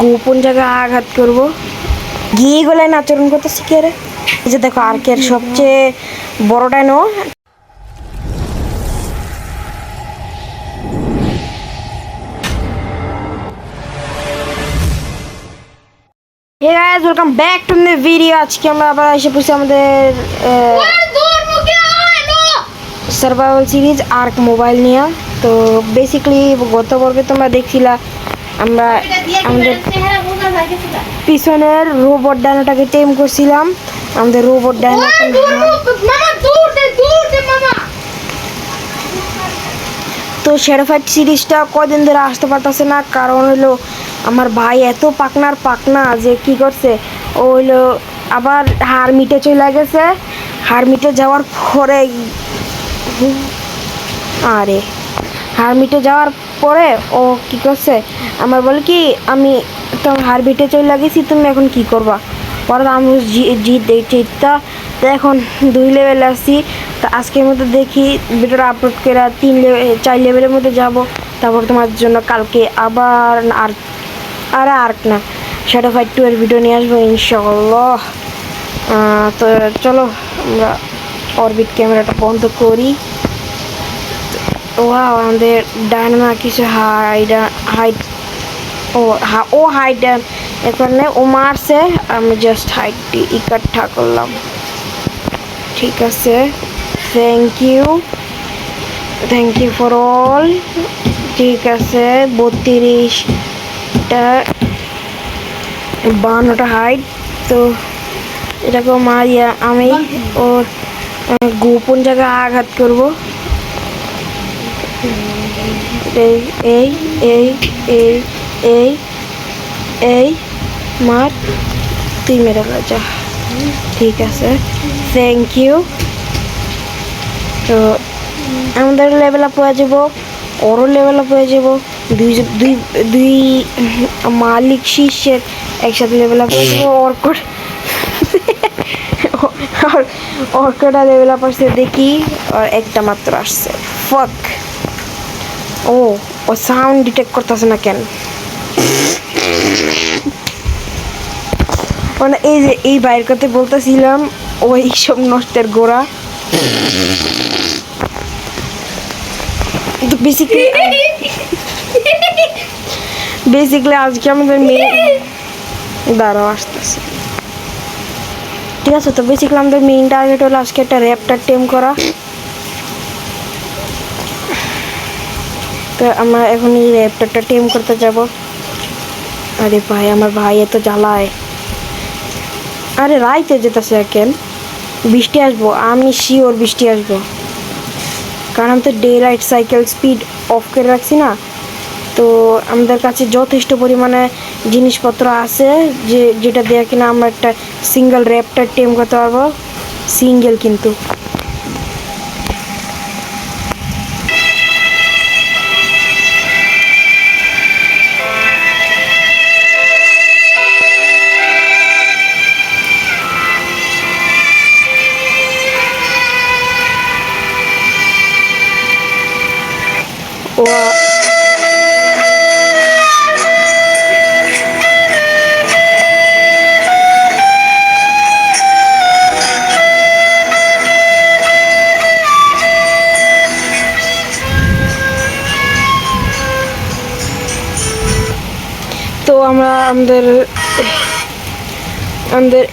গোপন জায়গায় আঘাত করব, গিয়ে গলায় আচরণ করতে শিখে রে। এই যে দেখো আর্কের সবচেয়ে বড় dino. Hey guys, welcome back to the video. আজকে আমরা আবার এসে পড়ছি আমাদের সার্ভাইভাল সিরিজ আর্ক মোবাইল নিয়ে। তো বেসিক্যালি গত পর্বে তোমরা দেখছিলা আমরা আমাদের পিছনের রোবট ডাইনোটাকে টেম করছিলাম। আমাদের রোবট ডাইনো তো শ্যাডো ফাইট সিরিজটা কদিন ধরে আসতে পারতেছে না, কারণ হলো আমার ভাই এত পাকনা যে কি করছে, ও হইলো আবার হারমিটে চলে গেছে। হারমিটে যাওয়ার পরে ও কি করছে, আমার বলে কি আমি তো হারমিটে চলে গেছি, তুমি এখন কি করবা। পরে আমি জিতটা এখন 2 লেভেলে আসছি। তো আজকের মধ্যে দেখি ভিডিওটা আপলোড করে 4 লেভেলের মধ্যে যাব। তারপর তোমার জন্য কালকে আবার আর্ক না শ্যাডো ফাইট 2 এর ভিডিও নিয়ে আসবো ইনশাআল্লাহ। তো চলো আমরা অরবিট ক্যামেরাটা বন্ধ করি। আমাদের ডায়না কিছু হাইড এখানে ও মারছে, আমি জাস্ট হাইটটি ইকাঠা করলাম। ঠিক আছে, থ্যাংক ইউ ফর অল। ঠিক আছে, 32টা 52টা হাইট। তো এটাকে মারিয়া আমি ওর গোপন জায়গায় আঘাত করব। এই মার, তুই মেরে যা। ঠিক আছে, থ্যাংক ইউ। তো আমাদের লেভেল আপ হয়ে যাব, ওরও লেভেল আপ হয়ে যাব। দুই মালিক শীর্ষের একসাথে লেভেল আপ হয়ে যাবো। অর্কটা লেভেল আপ আসছে দেখি, আর একটা মাত্র আসছে। ফাক, ও সাউন্ড ডিটেক্ট করতেছে না কেন? মানে এই যে এই বাইরের কথা বলতেছিলাম, ওই সব নষ্টের গোড়া। তো বেসিক্যালি আজকে আমাদের দাঁড়াও আসতেছে। ঠিক আছে, তো বেসিক্যালি আমাদের মেইন টার্গেট হলো আজকে একটা র্যাপটার টেম করা। তো আমরা এখন এই র্যাপটারটা টেম করতে যাব। আরে ভাই, আমার ভাই এত জ্বালায়। আরে রাইতে যেতেছে কেন? বৃষ্টি আসবো, আমি শিওর বৃষ্টি আসবো, কারণ আমি তো day light cycle speed of করে রাখছি না। তো আমাদের কাছে যথেষ্ট পরিমাণে জিনিসপত্র আছে যেটা দিয়ে কিনা আমরা একটা সিঙ্গেল র্যাপটার টেম করতে পারবো। সিঙ্গেল কিন্তু তো আমরা আমাদের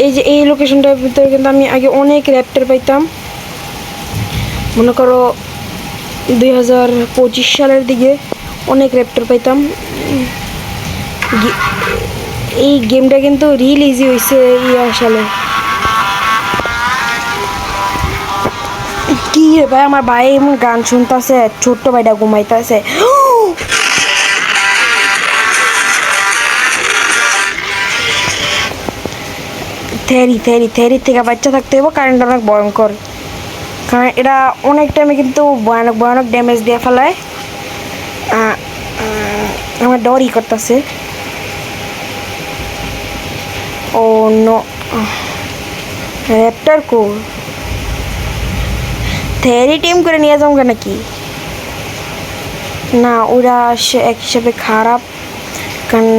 এই যে এই লোকেশনটার ভিতরে কিন্তু আমি আগে অনেক র্যাপটার পাইতাম। মনে করো 2025 সালের দিকে অনেক র্যাপটার পাইতাম। এই গেমটা কিন্তু রিল ইজি হয়েছে সালে। কি রে ভাই, আমার ভাই এমন গান শুনতেছে, ছোট্ট ভাইটা ঘুমাইতেছে। থেরি থেকে বাচ্চা থাকতে হবে, কারেন্ট অনেক ভয়ঙ্কর, কারণ এটা অনেক টাইমে কিন্তু ভয়ানক ড্যামেজ দিয়ে ফেলায়। আমার ডরই করতেছে। ও নো, র্যাপটার কো থেরি টিম করে নিয়ে যাবো নাকি? না, ওরা এক হিসাবে খারাপ, কারণ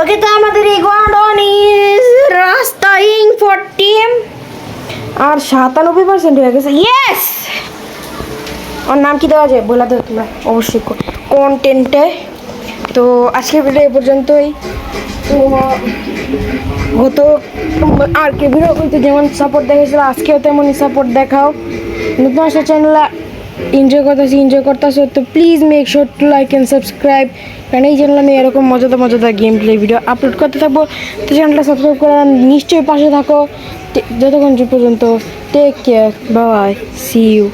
ওকে, তো আমাদের এই গোয়াডন ইজ রাস্তাইং 40 আর 97% হয়ে গেছে। ইয়েস, ওর নাম কি দেওয়া যায় বলে দাও তোমরা অবশ্যই কন্টেন্টে। তো আজকের ভিডিও এ পর্যন্তই। তো গত আর কে ভিডিও করতে যেমন সাপোর্ট দেখাইছিল আজকেও তেমনই সাপোর্ট দেখাও। নতুন আসা চ্যানেলে এনজয় করতেছো, তো please make sure to like and subscribe, কারণ এই চ্যানেলে আমি এরকম মজাদার গেম প্লে ভিডিও আপলোড করতে থাকবো। তো চ্যানেলটা সাবস্ক্রাইব করে নিশ্চয়ই পাশে থাকো যতক্ষণ পর্যন্ত। Take care, bye, see you.